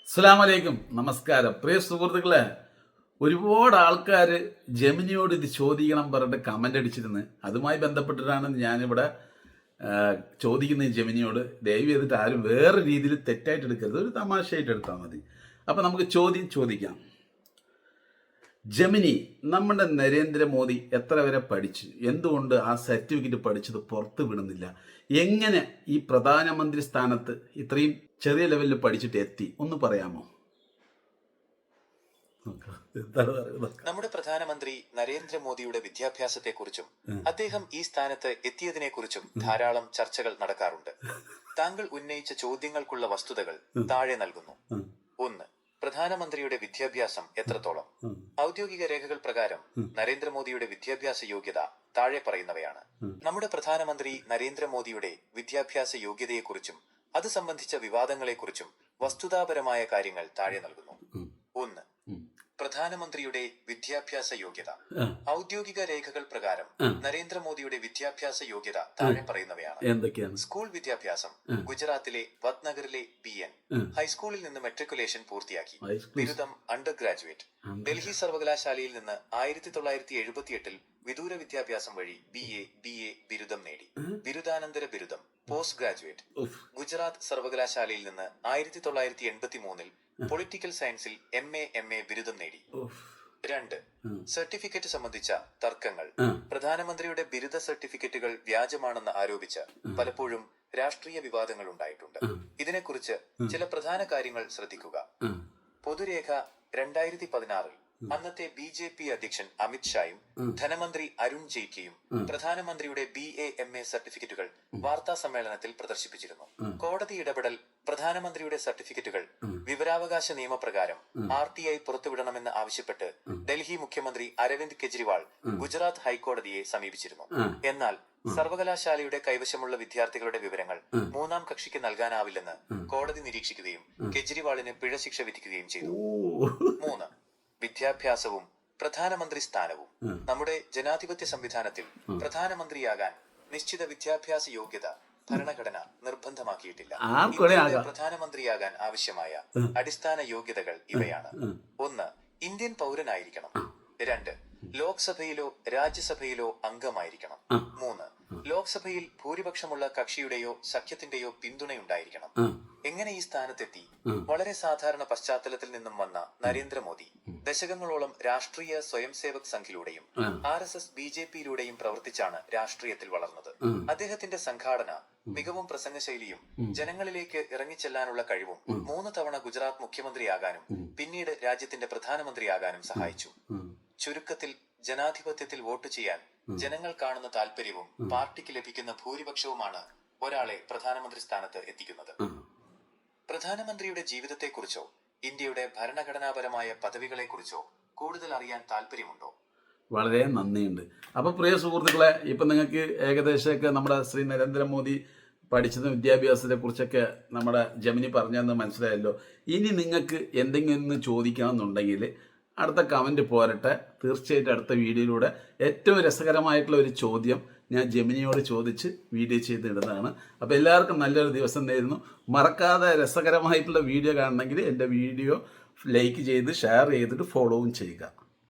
അസ്സലാമലൈക്കും, നമസ്കാരം. പ്രിയ സുഹൃത്തുക്കളെ, ഒരുപാട് ആൾക്കാർ ജെമിനിയോട് ഇത് ചോദിക്കണം പറഞ്ഞിട്ട് കമൻ്റ് അടിച്ചിരുന്നു. അതുമായി ബന്ധപ്പെട്ടിട്ടാണ് ഞാനിവിടെ ചോദിക്കുന്നത് ജെമിനിയോട്. ദയവ് ചെയ്തിട്ട് ആരും വേറെ രീതിയിൽ തെറ്റായിട്ട് എടുക്കരുത്, ഒരു തമാശയായിട്ട് എടുത്താൽ മതി. അപ്പോൾ നമുക്ക് ചോദിക്കാം. ജെമിനി, നമ്മുടെ നരേന്ദ്രമോദി എത്ര വരെ പഠിച്ചു? എന്തുകൊണ്ട് ആ സർട്ടിഫിക്കറ്റ് പഠിച്ചത് പുറത്ത് വിടുന്നില്ല? എങ്ങനെ ഈ പ്രധാനമന്ത്രി സ്ഥാനത്ത് ഇത്രയും ചെറിയ ലെവലിൽ പഠിച്ചിട്ട് എത്തി? ഒന്ന് പറയാമോ? നമ്മുടെ പ്രധാനമന്ത്രി നരേന്ദ്രമോദിയുടെ വിദ്യാഭ്യാസത്തെക്കുറിച്ചും അദ്ദേഹം ഈ സ്ഥാനത്ത് എത്തിയതിനെക്കുറിച്ചും ധാരാളം ചർച്ചകൾ നടക്കാറുണ്ട്. താങ്കൾ ഉന്നയിച്ച ചോദ്യങ്ങൾക്കുള്ള വസ്തുതകൾ താഴെ നൽകുന്നു. 1. പ്രധാനമന്ത്രിയുടെ വിദ്യാഭ്യാസം എത്രത്തോളം? ഔദ്യോഗിക രേഖകൾ പ്രകാരം നരേന്ദ്രമോദിയുടെ വിദ്യാഭ്യാസ യോഗ്യത താഴെ പറയുന്നവയാണ്. നമ്മുടെ പ്രധാനമന്ത്രി നരേന്ദ്രമോദിയുടെ വിദ്യാഭ്യാസ യോഗ്യതയെക്കുറിച്ചും അത് സംബന്ധിച്ച വിവാദങ്ങളെക്കുറിച്ചും വസ്തുതാപരമായ കാര്യങ്ങൾ താഴെ നൽകുന്നു. 1. പ്രധാനമന്ത്രിയുടെ വിദ്യാഭ്യാസ യോഗ്യത. ഔദ്യോഗിക രേഖകൾ പ്രകാരം നരേന്ദ്രമോദിയുടെ വിദ്യാഭ്യാസ യോഗ്യത താഴെ പറയുന്നവയാണ്. സ്കൂൾ വിദ്യാഭ്യാസം ഗുജറാത്തിലെ വദ്നഗറിലെ BN ഹൈസ്കൂളിൽ നിന്ന് മെട്രിക്കുലേഷൻ പൂർത്തിയാക്കി. ബിരുദം അണ്ടർ ഗ്രാജുവേറ്റ്. ഡൽഹി സർവകലാശാലയിൽ നിന്ന് 1978 വിദൂര വിദ്യാഭ്യാസം വഴി BA ബിരുദം നേടി. ബിരുദാനന്തര ബിരുദം പോസ്റ്റ് ഗ്രാജുവേറ്റ്. ഗുജറാത്ത് സർവകലാശാലയിൽ നിന്ന് 1983 പൊളിറ്റിക്കൽ സയൻസിൽ MA ബിരുദം നേടി. 2. സർട്ടിഫിക്കറ്റ് സംബന്ധിച്ച തർക്കങ്ങൾ. പ്രധാനമന്ത്രിയുടെ ബിരുദ സർട്ടിഫിക്കറ്റുകൾ വ്യാജമാണെന്ന് ആരോപിച്ച് പലപ്പോഴും രാഷ്ട്രീയ വിവാദങ്ങൾ ഉണ്ടായിട്ടുണ്ട്. ഇതിനെക്കുറിച്ച് ചില പ്രധാന കാര്യങ്ങൾ ശ്രദ്ധിക്കുക. പൊതുരേഖ 2016 അന്നത്തെ BJP അധ്യക്ഷൻ അമിത് ഷായും ധനമന്ത്രി അരുൺ ജെയ്റ്റ്ലിയും പ്രധാനമന്ത്രിയുടെ BA സർട്ടിഫിക്കറ്റുകൾ വാർത്താ സമ്മേളനത്തിൽ പ്രദർശിപ്പിച്ചിരുന്നു. കോടതി ഇടപെടൽ പ്രധാനമന്ത്രിയുടെ സർട്ടിഫിക്കറ്റുകൾ വിവരാവകാശ നിയമപ്രകാരം RTI പുറത്തുവിടണമെന്ന് ആവശ്യപ്പെട്ട് ഡൽഹി മുഖ്യമന്ത്രി അരവിന്ദ് കെജ്രിവാൾ ഗുജറാത്ത് ഹൈക്കോടതിയെ സമീപിച്ചിരുന്നു. എന്നാൽ സർവകലാശാലയുടെ കൈവശമുള്ള വിദ്യാർത്ഥികളുടെ വിവരങ്ങൾ മൂന്നാം കക്ഷിക്ക് നൽകാനാവില്ലെന്ന് കോടതി നിരീക്ഷിക്കുകയും കെജ്രിവാളിന് പിഴ ശിക്ഷ വിധിക്കുകയും ചെയ്തു. 3. വിദ്യാഭ്യാസവും പ്രധാനമന്ത്രി സ്ഥാനവും. നമ്മുടെ ജനാധിപത്യ സംവിധാനത്തിൽ പ്രധാനമന്ത്രിയാകാൻ നിശ്ചിത വിദ്യാഭ്യാസ യോഗ്യത ഭരണഘടന നിർബന്ധമാക്കിയിട്ടില്ല. പ്രധാനമന്ത്രിയാകാൻ ആവശ്യമായ അടിസ്ഥാന യോഗ്യതകൾ ഇവയാണ്. 1. ഇന്ത്യൻ പൗരനായിരിക്കണം. 2. ലോക്സഭയിലോ രാജ്യസഭയിലോ അംഗമായിരിക്കണം. 3. ലോക്സഭയിൽ ഭൂരിപക്ഷമുള്ള കക്ഷിയുടെയോ സഖ്യത്തിന്റെയോ പിന്തുണയുണ്ടായിരിക്കണം. എങ്ങനെ ഈ സ്ഥാനത്തെത്തി? വളരെ സാധാരണ പശ്ചാത്തലത്തിൽ നിന്നും വന്ന നരേന്ദ്രമോദി ദശകങ്ങളോളം രാഷ്ട്രീയ സ്വയംസേവക് സംഘിലൂടെയും RSS BJPയിലൂടെയും പ്രവർത്തിച്ചാണ് രാഷ്ട്രീയത്തിൽ വളർന്നത്. അദ്ദേഹത്തിന്റെ സംഘാടന മികവും പ്രസംഗശൈലിയും ജനങ്ങളിലേക്ക് ഇറങ്ങിച്ചെല്ലാനുള്ള കഴിവും 3 തവണ ഗുജറാത്ത് മുഖ്യമന്ത്രിയാകാനും പിന്നീട് രാജ്യത്തിന്റെ പ്രധാനമന്ത്രിയാകാനും സഹായിച്ചു. ചുരുക്കത്തിൽ, ജനാധിപത്യത്തിൽ വോട്ട് ചെയ്യാൻ ജനങ്ങൾ കാണുന്ന താല്പര്യവും പാർട്ടിക്ക് ലഭിക്കുന്ന ഭൂരിപക്ഷവുമാണ് ഒരാളെ പ്രധാനമന്ത്രി സ്ഥാനത്ത് എത്തിക്കുന്നത്. പ്രധാനമന്ത്രിയുടെ ജീവിതത്തെക്കുറിച്ചോ ഇന്ത്യയുടെ ഭരണഘടനാപരമായ പദവികളെക്കുറിച്ചോ കൂടുതൽ അറിയാൻ താല്പര്യമുണ്ടോ? വളരെ നന്ദിയുണ്ട്. അപ്പോൾ പ്രിയ സുഹൃത്തുക്കളെ, ഇപ്പം നിങ്ങൾക്ക് ഏകദേശമൊക്കെ നമ്മുടെ ശ്രീ നരേന്ദ്രമോദി പഠിച്ചത് വിദ്യാഭ്യാസത്തെ കുറിച്ചൊക്കെ നമ്മുടെ ജെമിനി പറഞ്ഞതെന്ന് മനസ്സിലായല്ലോ. ഇനി നിങ്ങൾക്ക് എന്തെങ്കിലും ചോദിക്കണമെന്നുണ്ടെങ്കിൽ അടുത്ത കമൻറ്റ് പോരട്ടെ. തീർച്ചയായിട്ടും അടുത്ത വീഡിയോയിലൂടെ ഏറ്റവും രസകരമായിട്ടുള്ള ഒരു ചോദ്യം ഞാൻ ജെമിനിയോട് ചോദിച്ച് വീഡിയോ ചെയ്തിടുന്നതാണ്. അപ്പോൾ എല്ലാവർക്കും നല്ലൊരു ദിവസം നേരുന്നു. മറക്കാതെ രസകരമായിട്ടുള്ള വീഡിയോ കാണണമെങ്കിൽ എൻ്റെ വീഡിയോ ലൈക്ക് ചെയ്ത് ഷെയർ ചെയ്തിട്ട് ഫോളോവും ചെയ്യുക.